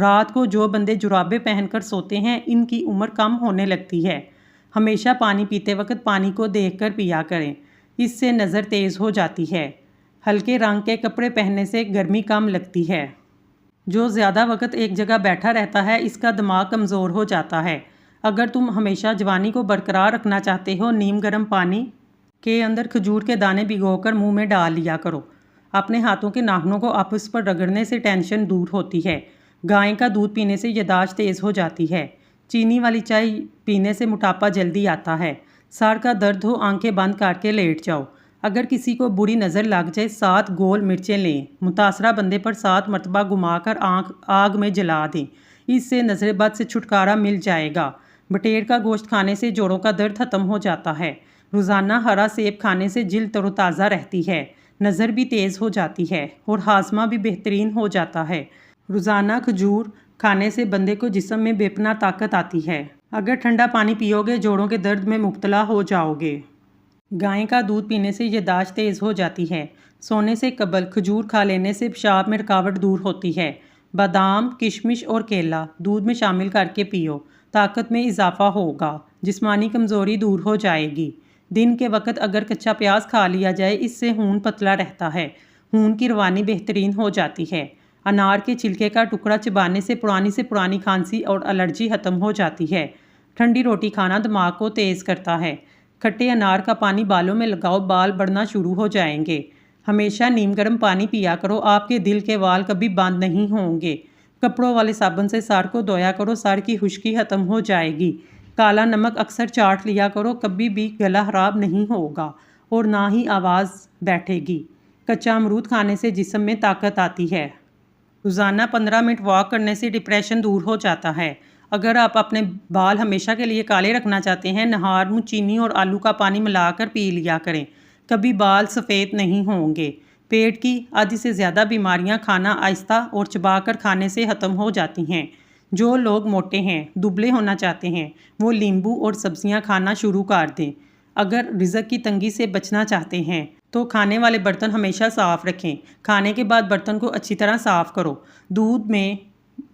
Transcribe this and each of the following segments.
رات کو جو بندے جرابیں پہن کر سوتے ہیں ان کی عمر کم ہونے لگتی ہے۔ ہمیشہ پانی پیتے وقت پانی کو دیکھ کر پیا کریں، اس سے نظر تیز ہو جاتی ہے۔ ہلکے رنگ کے کپڑے پہننے سے گرمی کم لگتی ہے۔ جو زیادہ وقت ایک جگہ بیٹھا رہتا ہے اس کا دماغ کمزور ہو جاتا ہے۔ اگر تم ہمیشہ جوانی کو برقرار رکھنا چاہتے ہو، نیم گرم پانی کے اندر کھجور کے دانے بھگو کر منہ میں ڈال لیا کرو۔ اپنے ہاتھوں کے ناخنوں کو آپس پر رگڑنے سے ٹینشن دور ہوتی ہے۔ گائے کا دودھ پینے سے یادداشت تیز ہو جاتی ہے۔ چینی والی چائے پینے سے موٹاپا جلدی آتا ہے۔ سر کا درد ہو، آنکھیں بند کر کے لیٹ جاؤ۔ اگر کسی کو بری نظر لگ جائے 7 گول مرچیں لیں، متاثرہ بندے پر 7 مرتبہ گھما کر آگ میں جلا دیں، اس سے نظر بد سے چھٹکارا مل جائے گا۔ بٹیر کا گوشت کھانے سے جوڑوں کا درد ختم ہو جاتا ہے۔ روزانہ ہرا سیب کھانے سے جلد تر و تازہ رہتی ہے، نظر بھی تیز ہو جاتی ہے اور ہاضمہ بھی بہترین ہو جاتا ہے۔ روزانہ کھجور کھانے سے بندے کو جسم میں بے پناہ طاقت آتی ہے۔ اگر ٹھنڈا پانی پیو گے جوڑوں کے درد میں مبتلا ہو جاؤ گے۔ گائے کا دودھ پینے سے یادداشت تیز ہو جاتی ہے۔ سونے سے قبل کھجور کھا لینے سے پیشاب میں رکاوٹ دور ہوتی ہے۔ بادام، کشمش اور کیلا دودھ میں شامل کر کے پیو، طاقت میں اضافہ ہوگا، جسمانی کمزوری دور ہو جائے گی۔ دن کے وقت اگر کچا پیاز کھا لیا جائے اس سے خون پتلا رہتا ہے، خون کی روانی بہترین ہو جاتی ہے۔ انار کے چھلکے کا ٹکڑا چبانے سے پرانی کھانسی اور الرجی ختم ہو جاتی ہے۔ ٹھنڈی روٹی کھانا دماغ کو تیز کرتا ہے۔ کھٹے انار کا پانی بالوں میں لگاؤ، بال بڑھنا شروع ہو جائیں گے۔ ہمیشہ نیم گرم پانی پیا کرو، آپ کے دل کے وال کبھی بند نہیں ہوں گے۔ کپڑوں والے صابن سے سر کو دھویا کرو، سر کی خشکی ختم ہو جائے گی۔ کالا نمک اکثر چاٹ لیا کرو، کبھی بھی گلا خراب نہیں ہوگا اور نہ ہی آواز بیٹھے گی۔ کچا امرود کھانے سے جسم میں طاقت آتی ہے۔ روزانہ 15 منٹ واک کرنے سے ڈپریشن دور ہو جاتا ہے۔ اگر آپ اپنے بال ہمیشہ کے لیے کالے رکھنا چاہتے ہیں، نہار منہ چینی اور آلو کا پانی ملا کر پی لیا کریں، کبھی بال سفید نہیں ہوں گے۔ پیٹ کی آدھی سے زیادہ بیماریاں کھانا آہستہ اور چبا کر کھانے سے ختم ہو جاتی ہیں۔ جو لوگ موٹے ہیں، دبلے ہونا چاہتے ہیں، وہ لیمبو اور سبزیاں کھانا شروع کر دیں۔ اگر رزق کی تنگی سے بچنا چاہتے ہیں تو کھانے والے برتن ہمیشہ صاف رکھیں۔ کھانے کے بعد برتن کو اچھی طرح صاف کرو۔ دودھ میں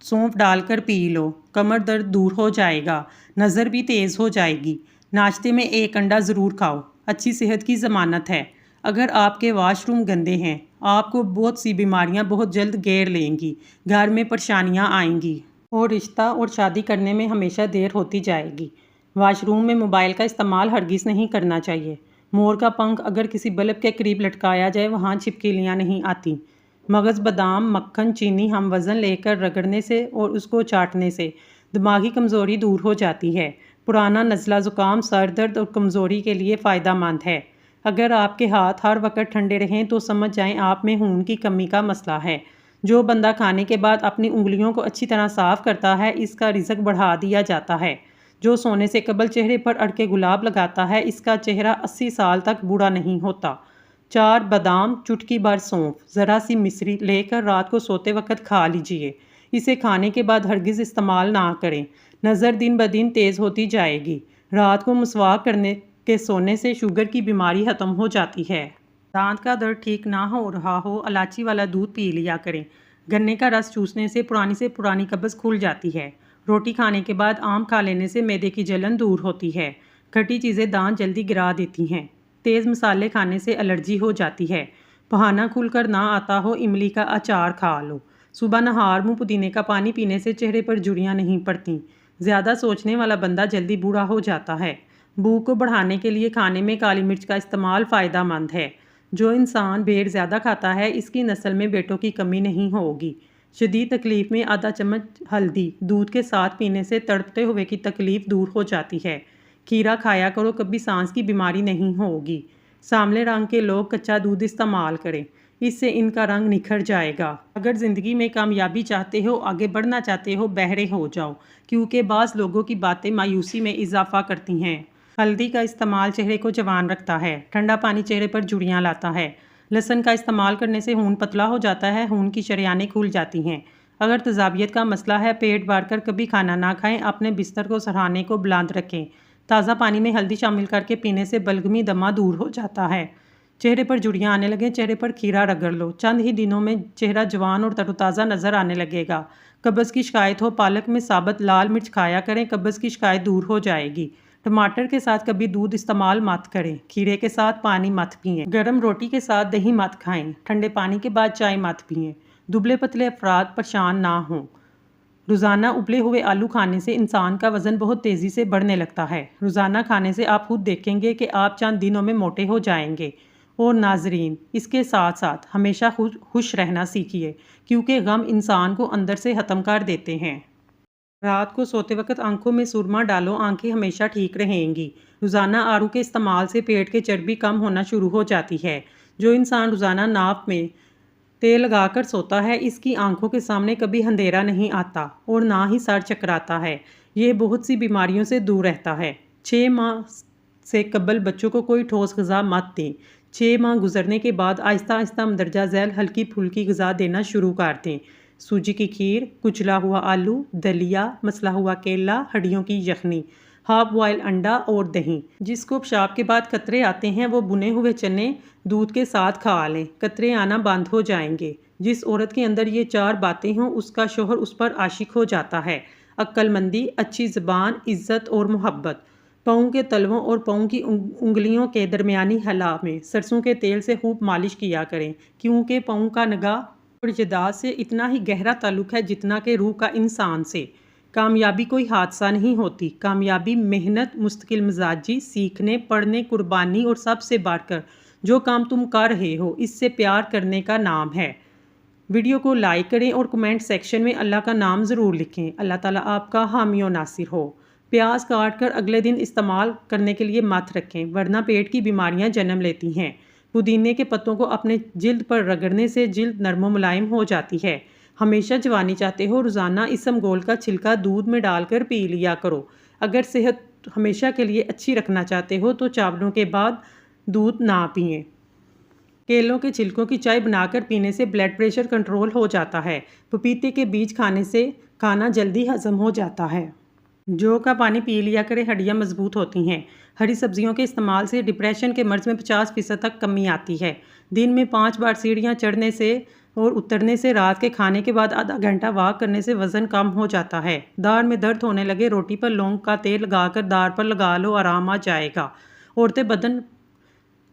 سونف ڈال کر پی لو، کمر درد دور ہو جائے گا، نظر بھی تیز ہو جائے گی۔ ناشتے میں 1 انڈا ضرور کھاؤ، اچھی صحت کی ضمانت ہے۔ اگر آپ کے واش روم گندے ہیں، آپ کو بہت سی بیماریاں بہت جلد گھیر لیں گی، گھر میں پریشانیاں آئیں گی اور رشتہ اور شادی کرنے میں ہمیشہ دیر ہوتی جائے گی۔ واش روم میں موبائل کا استعمال ہرگز نہیں کرنا چاہیے۔ مور کا پنکھ اگر کسی بلب کے قریب لٹکایا جائے وہاں چھپکلیاں نہیں آتی۔ مغز، بادام، مکھن، چینی ہم وزن لے کر رگڑنے سے اور اس کو چاٹنے سے دماغی کمزوری دور ہو جاتی ہے۔ پرانا نزلہ زکام سر درد اور کمزوری کے لیے فائدہ مند ہے۔ اگر آپ کے ہاتھ ہر وقت ٹھنڈے رہیں تو سمجھ جائیں آپ میں خون کی کمی کا مسئلہ ہے۔ جو بندہ کھانے کے بعد اپنی انگلیوں کو اچھی طرح صاف کرتا ہے اس کا رزق بڑھا دیا جاتا ہے۔ جو سونے سے قبل چہرے پر اڑکے گلاب لگاتا ہے اس کا چہرہ 80 سال تک بوڑھا نہیں ہوتا۔ 4 بادام، چٹکی بھر سونف، ذرا سی مصری لے کر رات کو سوتے وقت کھا لیجئے۔ اسے کھانے کے بعد ہرگز استعمال نہ کریں، نظر دن بدن تیز ہوتی جائے گی۔ رات کو مسواک کرنے کے سونے سے شوگر کی بیماری ختم ہو جاتی ہے۔ دانت کا درد ٹھیک نہ ہو رہا ہو، الائچی والا دودھ پی لیا کریں۔ گنے کا رس چوسنے سے پرانی قبض کھل جاتی ہے۔ روٹی کھانے کے بعد آم کھا لینے سے معدے کی جلن دور ہوتی ہے۔ کھٹی چیزیں دانت جلدی گرا دیتی ہیں۔ تیز مسالے کھانے سے الرجی ہو جاتی ہے۔ پہانا کھل کر نہ آتا ہو، املی کا اچار کھا لو۔ صبح نہار منہ پودینے کا پانی پینے سے چہرے پر جھریاں نہیں پڑتیں۔ زیادہ سوچنے والا بندہ جلدی بوڑھا ہو جاتا ہے۔ بھوک کو بڑھانے کے لیے کھانے میں کالی مرچ کا استعمال فائدہ مند ہے۔ جو انسان بھیڑ زیادہ کھاتا ہے اس کی نسل میں بیٹوں کی کمی نہیں ہوگی۔ شدید تکلیف میں آدھا چمچ ہلدی دودھ کے ساتھ پینے سے تڑپتے ہوئے کی تکلیف دور ہو جاتی ہے۔ کھیرا کھایا کرو، کبھی سانس کی بیماری نہیں ہوگی۔ سانولے رنگ کے لوگ کچا دودھ استعمال کریں، اس سے ان کا رنگ نکھر جائے گا۔ اگر زندگی میں کامیابی چاہتے ہو، آگے بڑھنا چاہتے ہو، بہرے ہو جاؤ، کیونکہ بعض لوگوں کی باتیں مایوسی میں اضافہ کرتی ہیں۔ ہلدی کا استعمال چہرے کو جوان رکھتا ہے۔ ٹھنڈا پانی چہرے پر جھریاں لاتا ہے۔ لہسن کا استعمال کرنے سے خون پتلا ہو جاتا ہے، خون کی شریانیں کھل جاتی ہیں۔ اگر تیزابیت کا مسئلہ ہے، پیٹ بھر کر کبھی کھانا نہ کھائیں، اپنے بستر کو سرہانے کو بلند رکھیں۔ تازہ پانی میں ہلدی شامل کر کے پینے سے بلغمی دمہ دور ہو جاتا ہے۔ چہرے پر جھریاں آنے لگیں، چہرے پر کھیرا رگڑ لو، چند ہی دنوں میں چہرہ جوان اور تر و تازہ نظر آنے لگے گا۔ قبض کی شکایت ہو، پالک میں ثابت لال مرچ کھایا کریں، قبض کی شکایت دور ہو جائے گی۔ ٹماٹر کے ساتھ کبھی دودھ استعمال مت کریں، کھیرے کے ساتھ پانی مت پئیں، گرم روٹی کے ساتھ دہی مت کھائیں، ٹھنڈے پانی کے بعد چائے مت پئیں۔ دبلے پتلے افراد پریشان نہ ہوں۔ روزانہ ابلے ہوئے آلو کھانے سے انسان کا وزن بہت تیزی سے بڑھنے لگتا ہے۔ روزانہ کھانے سے آپ خود دیکھیں گے کہ آپ چند دنوں میں موٹے ہو جائیں گے۔ اور ناظرین، اس کے ساتھ ساتھ ہمیشہ خوش رہنا سیکھیے، کیونکہ غم انسان کو اندر سے ختم کر دیتے ہیں۔ رات کو سوتے وقت آنکھوں میں سرما ڈالو، آنکھیں ہمیشہ ٹھیک رہیں گی۔ روزانہ آڑو کے استعمال سے پیٹ کی چربی کم ہونا شروع ہو جاتی ہے۔ جو انسان روزانہ ناک میں تیل لگا کر سوتا ہے، اس کی آنکھوں کے سامنے کبھی اندھیرا نہیں آتا اور نہ ہی سر چکراتا ہے۔ یہ بہت سی بیماریوں سے دور رہتا ہے۔ 6 ماہ سے قبل بچوں کو کوئی ٹھوس غذا مت دیں۔ 6 ماہ گزرنے کے بعد آہستہ آہستہ مندرجہ ذیل ہلکی پھلکی غذا دینا شروع کر دیں۔ سوجی کی کھیر، کچلا ہوا آلو، دلیا، مسلا ہوا کیلا، ہڈیوں کی یخنی، ہاف بوائل انڈا اور دہی۔ جس کو پیشاب کے بعد قطرے آتے ہیں وہ بنے ہوئے چنے دودھ کے ساتھ کھا لیں، قطرے آنا بند ہو جائیں گے۔ جس عورت کے اندر یہ 4 باتیں ہوں اس کا شوہر اس پر عاشق ہو جاتا ہے۔ عقل مندی، اچھی زبان، عزت اور محبت۔ پاؤں کے تلووں اور پاؤں کی انگلیوں کے درمیانی حلقہ میں سرسوں کے تیل سے خوب مالش کیا کریں، کیونکہ پاؤں کا نگاہ اور جداد سے اتنا ہی گہرا تعلق ہے جتنا کہ روح کا انسان سے۔ کامیابی کوئی حادثہ نہیں ہوتی، کامیابی محنت، مستقل مزاجی، سیکھنے، پڑھنے، قربانی اور سب سے بڑھ کر جو کام تم کر رہے ہو اس سے پیار کرنے کا نام ہے۔ ویڈیو کو لائک کریں اور کمنٹ سیکشن میں اللہ کا نام ضرور لکھیں۔ اللہ تعالیٰ آپ کا حامی و ناصر ہو۔ پیاز کاٹ کر اگلے دن استعمال کرنے کے لیے مت رکھیں، ورنہ پیٹ کی بیماریاں جنم لیتی ہیں۔ پودینے کے پتوں کو اپنے جلد پر رگڑنے سے جلد نرم و ملائم ہو جاتی ہے۔ ہمیشہ جوانی چاہتے ہو، روزانہ اسمگول کا چھلکا دودھ میں ڈال کر پی لیا کرو۔ اگر صحت ہمیشہ کے لیے اچھی رکھنا چاہتے ہو تو چاولوں کے بعد دودھ نہ پئیں۔ کیلوں کے چھلکوں کی چائے بنا کر پینے سے بلڈ پریشر کنٹرول ہو جاتا ہے۔ پپیتے کے بیج کھانے سے کھانا جلدی ہضم ہو جاتا ہے۔ جو کا پانی پی لیا کرے، ہڈیاں مضبوط ہوتی ہیں۔ ہری سبزیوں کے استعمال سے ڈپریشن کے مرض میں 50% تک کمی آتی ہے۔ دن میں 5 بار سیڑھیاں چڑھنے سے اور اترنے سے، رات کے کھانے کے بعد آدھا گھنٹہ واک کرنے سے وزن کم ہو جاتا ہے۔ داڑھ میں درد ہونے لگے، روٹی پر لونگ کا تیل لگا کر داڑھ پر لگا لو، آرام آ جائے گا۔ عورتیں بدن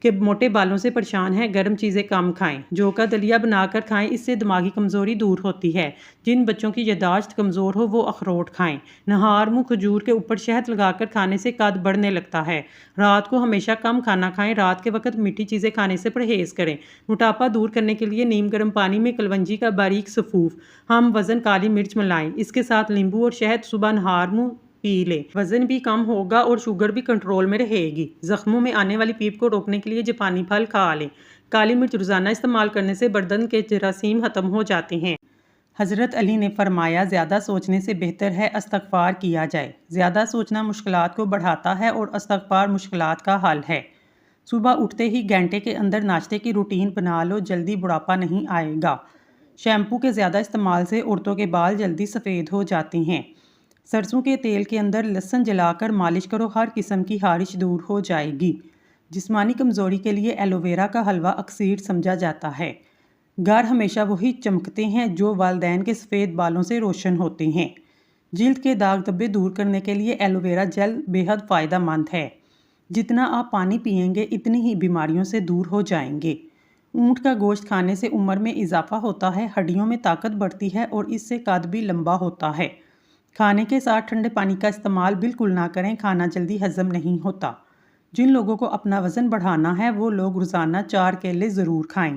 کے موٹے بالوں سے پریشان ہیں، گرم چیزیں کم کھائیں۔ جو کا دلیا بنا کر کھائیں، اس سے دماغی کمزوری دور ہوتی ہے۔ جن بچوں کی یادداشت کمزور ہو وہ اخروٹ کھائیں۔ نہار منہ کھجور کے اوپر شہد لگا کر کھانے سے قد بڑھنے لگتا ہے۔ رات کو ہمیشہ کم کھانا کھائیں، رات کے وقت میٹھی چیزیں کھانے سے پرہیز کریں۔ موٹاپا دور کرنے کے لیے نیم گرم پانی میں کلونجی کا باریک سفوف، ہم وزن کالی مرچ ملائیں، اس کے ساتھ لیمبو اور شہد صبح نہار منہ پی لیں۔ وزن بھی کم ہوگا اور شوگر بھی کنٹرول میں رہے گی۔ زخموں میں آنے والی پیپ کو روکنے کے لیے جاپانی پھل کھا لیں۔ کالی مرچ روزانہ استعمال کرنے سے بدن کے جراثیم ختم ہو جاتے ہیں۔ حضرت علی نے فرمایا، زیادہ سوچنے سے بہتر ہے استغفار کیا جائے۔ زیادہ سوچنا مشکلات کو بڑھاتا ہے اور استغفار مشکلات کا حل ہے۔ صبح اٹھتے ہی گھنٹے کے اندر ناشتے کی روٹین بنا لو، جلدی بڑھاپا نہیں آئے گا۔ شیمپو کے زیادہ استعمال سے عورتوں کے بال جلدی سفید ہو جاتے ہیں۔ سرسوں کے تیل کے اندر لہسن جلا کر مالش کرو، ہر قسم کی خارش دور ہو جائے گی۔ جسمانی کمزوری کے لیے ایلو ویرا کا حلوہ اکسیر سمجھا جاتا ہے۔ گھر ہمیشہ وہی چمکتے ہیں جو والدین کے سفید بالوں سے روشن ہوتے ہیں۔ جلد کے داغ دھبے دور کرنے کے لیے ایلو ویرا جیل بے حد فائدہ مند ہے۔ جتنا آپ پانی پئیں گے اتنی ہی بیماریوں سے دور ہو جائیں گے۔ اونٹ کا گوشت کھانے سے عمر میں اضافہ ہوتا ہے، ہڈیوں میں طاقت بڑھتی ہے اور اس سے قد بھی لمبا ہوتا ہے۔ کھانے کے ساتھ ٹھنڈے پانی کا استعمال بالکل نہ کریں، کھانا جلدی ہضم نہیں ہوتا۔ جن لوگوں کو اپنا وزن بڑھانا ہے وہ لوگ روزانہ 4 کیلے ضرور کھائیں۔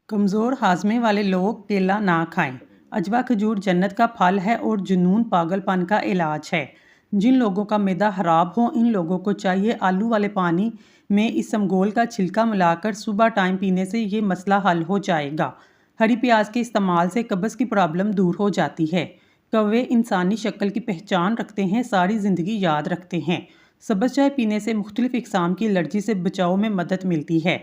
کمزور ہاضمے والے لوگ کیلا نہ کھائیں۔ اجوا کھجور جنت کا پھل ہے اور جنون پاگل پن کا علاج ہے۔ جن لوگوں کا معدہ خراب ہو ان لوگوں کو چاہیے آلو والے پانی میں اسمگول کا چھلکا ملا کر صبح ٹائم پینے سے یہ مسئلہ حل ہو جائے گا۔ ہری پیاز کے استعمال سے قبض کی پرابلم دور ہو جاتی ہے۔ کوے انسانی شکل کی پہچان رکھتے ہیں، ساری زندگی یاد رکھتے ہیں۔ سبز چائے پینے سے مختلف اقسام کی الرجی سے بچاؤ میں مدد ملتی ہے۔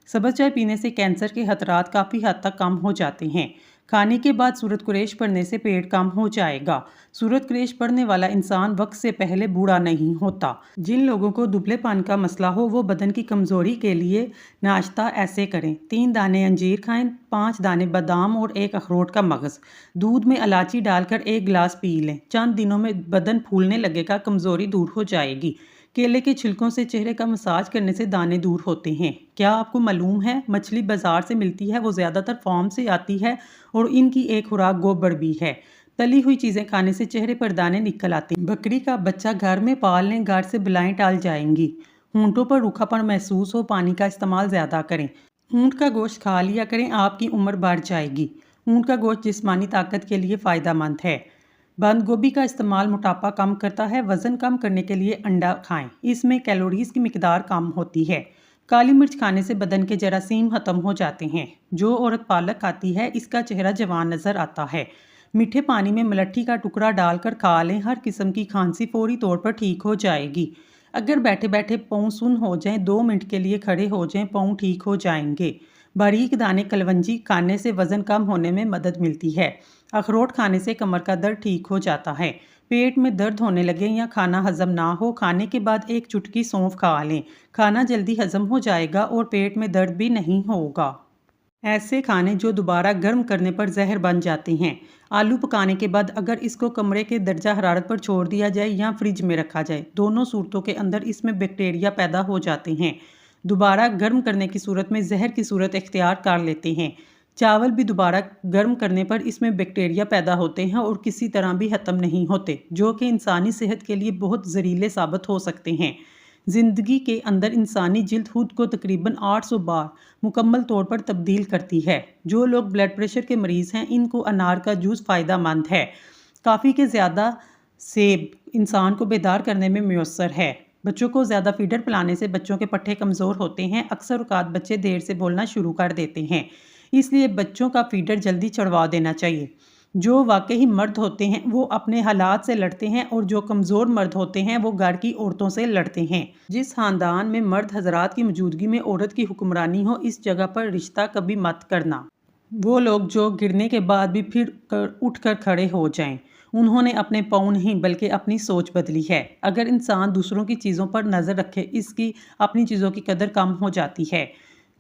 سبز چائے پینے سے کینسر کے خطرات کافی حد تک کم ہو جاتے ہیں۔ کھانے کے بعد سورت قریش پڑھنے سے پیٹ کم ہو جائے گا۔ سورت قریش پڑھنے والا انسان وقت سے پہلے بوڑھا نہیں ہوتا۔ جن لوگوں کو دبلے پن کا مسئلہ ہو وہ بدن کی کمزوری کے لیے ناشتہ ایسے کریں: 3 دانے انجیر کھائیں، 5 دانے بادام اور 1 اخروٹ کا مغز۔ دودھ میں الائچی ڈال کر 1 گلاس پی لیں۔ چند دنوں میں بدن پھولنے لگے گا، کمزوری دور ہو جائے گی۔ کیلے کے چھلکوں سے چہرے کا مساج کرنے سے دانے دور ہوتے ہیں۔ کیا آپ کو معلوم ہے مچھلی بازار سے ملتی ہے وہ زیادہ تر فارم سے آتی ہے اور ان کی ایک خوراک گوبر بھی ہے۔ تلی ہوئی چیزیں کھانے سے چہرے پر دانے نکل آتے ہیں۔ بکری کا بچہ گھر میں پال لیں، گھر سے بلائیں ٹال جائیں گی۔ ہونٹوں پر روکھا پن محسوس ہو، پانی کا استعمال زیادہ کریں۔ اونٹ کا گوشت کھا لیا کریں، آپ کی عمر بڑھ جائے گی۔ اونٹ کا گوشت جسمانی طاقت کے لیے فائدہ مند ہے۔ بند گوبھی کا استعمال موٹاپا کم کرتا ہے۔ وزن کم کرنے کے لیے انڈا کھائیں، اس میں کیلوریز کی مقدار کم ہوتی ہے۔ کالی مرچ کھانے سے بدن کے جراثیم ختم ہو جاتے ہیں۔ جو عورت پالک کھاتی ہے اس کا چہرہ جوان نظر آتا ہے۔ میٹھے پانی میں ملٹھی کا ٹکڑا ڈال کر کھا لیں، ہر قسم کی کھانسی فوری طور پر ٹھیک ہو جائے گی۔ اگر بیٹھے بیٹھے پاؤں سن ہو جائیں، 2 منٹ کے لیے کھڑے ہو جائیں، پاؤں ٹھیک ہو جائیں گے۔ باریک دانے کلونجی کھانے سے وزن کم ہونے میں مدد ملتی ہے۔ اخروٹ کھانے سے کمر کا درد ٹھیک ہو جاتا ہے۔ پیٹ میں درد ہونے لگے یا کھانا ہضم نہ ہو، کھانے کے بعد 1 چٹکی سونف کھا لیں، کھانا جلدی ہضم ہو جائے گا اور پیٹ میں درد بھی نہیں ہوگا۔ ایسے کھانے جو دوبارہ گرم کرنے پر زہر بن جاتے ہیں۔ آلو پکانے کے بعد اگر اس کو کمرے کے درجہ حرارت پر چھوڑ دیا جائے یا فریج میں رکھا جائے، دونوں صورتوں کے اندر اس میں بیکٹیریا پیدا ہو جاتے ہیں۔ دوبارہ گرم کرنے کی صورت میں زہر کی صورت اختیار کر لیتے ہیں۔ چاول بھی دوبارہ گرم کرنے پر اس میں بیکٹیریا پیدا ہوتے ہیں اور کسی طرح بھی ختم نہیں ہوتے، جو کہ انسانی صحت کے لیے بہت زہریلے ثابت ہو سکتے ہیں۔ زندگی کے اندر انسانی جلد خود کو تقریباً 800 بار مکمل طور پر تبدیل کرتی ہے۔ جو لوگ بلڈ پریشر کے مریض ہیں ان کو انار کا جوس فائدہ مند ہے۔ کافی کے زیادہ سیب انسان کو بیدار کرنے میں میسر ہے۔ بچوں کو زیادہ فیڈر پلانے سے بچوں کے پٹھے کمزور ہوتے ہیں۔ اکثر اوقات بچے دیر سے بولنا شروع کر دیتے ہیں، اس لیے بچوں کا فیڈر جلدی چڑھوا دینا چاہیے۔ جو واقعی مرد ہوتے ہیں وہ اپنے حالات سے لڑتے ہیں اور جو کمزور مرد ہوتے ہیں وہ گھر کی عورتوں سے لڑتے ہیں۔ جس خاندان میں مرد حضرات کی موجودگی میں عورت کی حکمرانی ہو، اس جگہ پر رشتہ کبھی مت کرنا۔ وہ لوگ جو گرنے کے بعد بھی پھر اٹھ کر کھڑے ہو جائیں، انہوں نے اپنے پاؤں نہیں بلکہ اپنی سوچ بدلی ہے۔ اگر انسان دوسروں کی چیزوں پر نظر رکھے، اس کی اپنی چیزوں کی قدر کم ہو جاتی ہے۔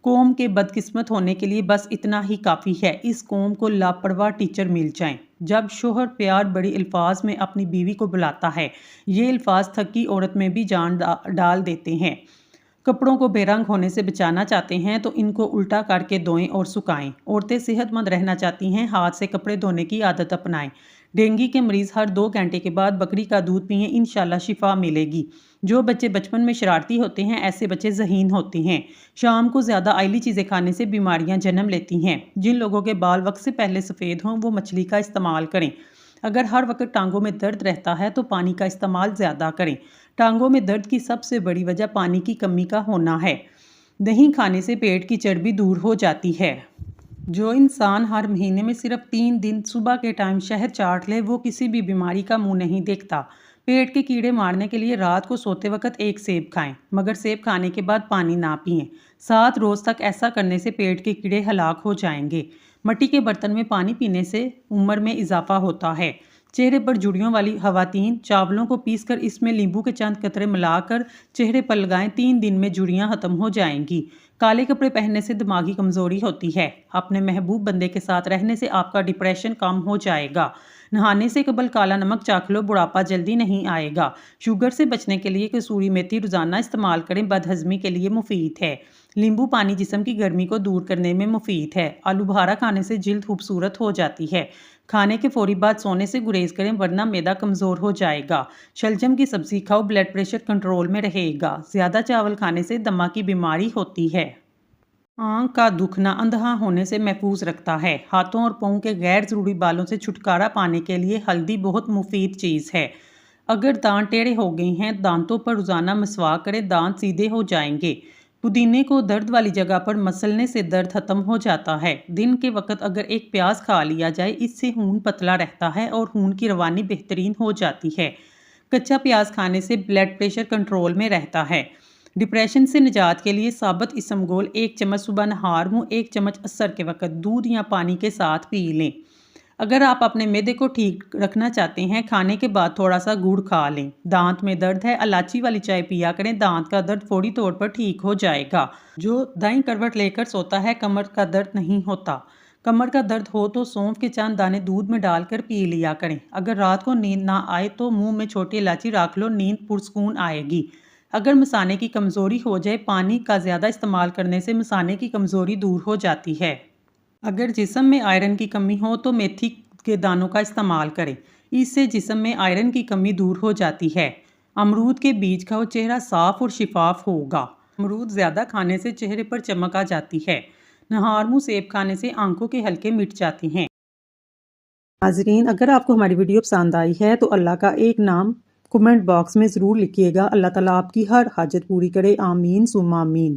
قوم کے بدقسمت ہونے کے لیے بس اتنا ہی کافی ہے، اس قوم کو لاپرواہ ٹیچر مل جائیں۔ جب شوہر پیار بڑی الفاظ میں اپنی بیوی کو بلاتا ہے، یہ الفاظ تھکی عورت میں بھی جان ڈال دیتے ہیں۔ کپڑوں کو بے رنگ ہونے سے بچانا چاہتے ہیں تو ان کو الٹا کر کے دھوئیں اور سکھائیں۔ عورتیں صحت مند رہنا چاہتی ہیں، ہاتھ سے کپڑے دھونے کی عادت اپنائیں۔ ڈینگی کے مریض ہر 2 گھنٹے کے بعد بکری کا دودھ پئیں، انشاءاللہ شفا ملے گی۔ جو بچے بچپن میں شرارتی ہوتے ہیں ایسے بچے ذہین ہوتے ہیں۔ شام کو زیادہ آئلی چیزیں کھانے سے بیماریاں جنم لیتی ہیں۔ جن لوگوں کے بال وقت سے پہلے سفید ہوں وہ مچھلی کا استعمال کریں۔ اگر ہر وقت ٹانگوں میں درد رہتا ہے تو پانی کا استعمال زیادہ کریں۔ ٹانگوں میں درد کی سب سے بڑی وجہ پانی کی کمی کا ہونا ہے۔ دہی کھانے سے پیٹ کی چربی دور ہو جاتی ہے۔ جو انسان ہر مہینے میں صرف 3 دن صبح کے ٹائم شہد چاٹ لے وہ کسی بھی بیماری کا منہ نہیں دیکھتا۔ پیٹ کے کیڑے مارنے کے لیے رات کو سوتے وقت 1 سیب کھائیں، مگر سیب کھانے کے بعد پانی نہ پئیں۔ 7 روز تک ایسا کرنے سے پیٹ کے کیڑے ہلاک ہو جائیں گے۔ مٹی کے برتن میں پانی پینے سے عمر میں اضافہ ہوتا ہے۔ چہرے پر جڑیوں والی خواتین چاولوں کو پیس کر اس میں لیمبو کے چند قطرے ملا کر چہرے پر لگائیں، 3 دن میں جڑیاں ختم ہو جائیں گی۔ کالے کپڑے پہننے سے دماغی کمزوری ہوتی ہے۔ اپنے محبوب بندے کے ساتھ رہنے سے آپ کا ڈپریشن کم ہو جائے گا۔ نہانے سے قبل کالا نمک چکھ لو، بڑھاپا جلدی نہیں آئے گا۔ شوگر سے بچنے کے لیے کسوری میتھی روزانہ استعمال کریں، بد ہضمی کے لیے مفید ہے۔ لیمبو پانی جسم کی گرمی کو دور کرنے میں مفید ہے۔ آلو بخارا کھانے سے جلد خوبصورت ہو جاتی ہے۔ کھانے کے فوری بعد سونے سے گریز کریں ورنہ معدہ کمزور ہو جائے گا۔ شلجم کی سبزی کھاؤ، بلڈ پریشر کنٹرول میں رہے گا۔ زیادہ چاول کھانے سے دمہ کی بیماری ہوتی ہے۔ آنکھ کا دکھنا اندھا ہونے سے محفوظ رکھتا ہے۔ ہاتھوں اور پاؤں کے غیر ضروری بالوں سے چھٹکارا پانے کے لیے ہلدی بہت مفید چیز ہے۔ اگر دانت ٹیڑھے ہو گئے ہیں، دانتوں پر روزانہ مسواک کریں، دانت سیدھے ہو جائیں گے۔ پودینے کو درد والی جگہ پر مسلنے سے درد ختم ہو جاتا ہے۔ دن کے وقت اگر 1 پیاز کھا لیا جائے، اس سے خون پتلا رہتا ہے اور خون کی روانی بہترین ہو جاتی ہے۔ کچا پیاز کھانے سے بلڈ پریشر کنٹرول میں رہتا ہے۔ ڈپریشن سے نجات کے لیے ثابت اسمگول 1 چمچ صبح نہار منہ 1 چمچ عصر کے وقت دودھ یا پانی کے ساتھ پی لیں۔ اگر آپ اپنے معدے کو ٹھیک رکھنا چاہتے ہیں کھانے کے بعد تھوڑا سا گڑ کھا لیں۔ دانت میں درد ہے الائچی والی چائے پیا کریں، دانت کا درد فوری طور پر ٹھیک ہو جائے گا۔ جو دائیں کروٹ لے کر سوتا ہے کمر کا درد نہیں ہوتا۔ کمر کا درد ہو تو سونف کے چند دانے دودھ میں ڈال کر پی لیا کریں۔ اگر رات کو نیند نہ آئے تو منہ میں چھوٹی الائچی رکھ لو، نیند پرسکون آئے گی۔ اگر مثانے کی کمزوری ہو جائے پانی کا زیادہ استعمال کرنے سے مثانے کی کمزوری دور ہو جاتی ہے۔ اگر جسم میں آئرن کی کمی ہو تو میتھی کے دانوں کا استعمال کریں، اس سے جسم میں آئرن کی کمی دور ہو جاتی ہے۔ امرود کے بیج کھاؤ، چہرہ صاف اور شفاف ہوگا۔ امرود زیادہ کھانے سے چہرے پر چمک آ جاتی ہے۔ نہار منہ سیب کھانے سے آنکھوں کے حلقے مٹ جاتے ہیں۔ ناظرین، اگر آپ کو ہماری ویڈیو پسند آئی ہے تو اللہ کا ایک نام کمنٹ باکس میں ضرور لکھیے گا۔ اللہ تعالیٰ آپ کی ہر حاجت پوری کرے، آمین ثم آمین۔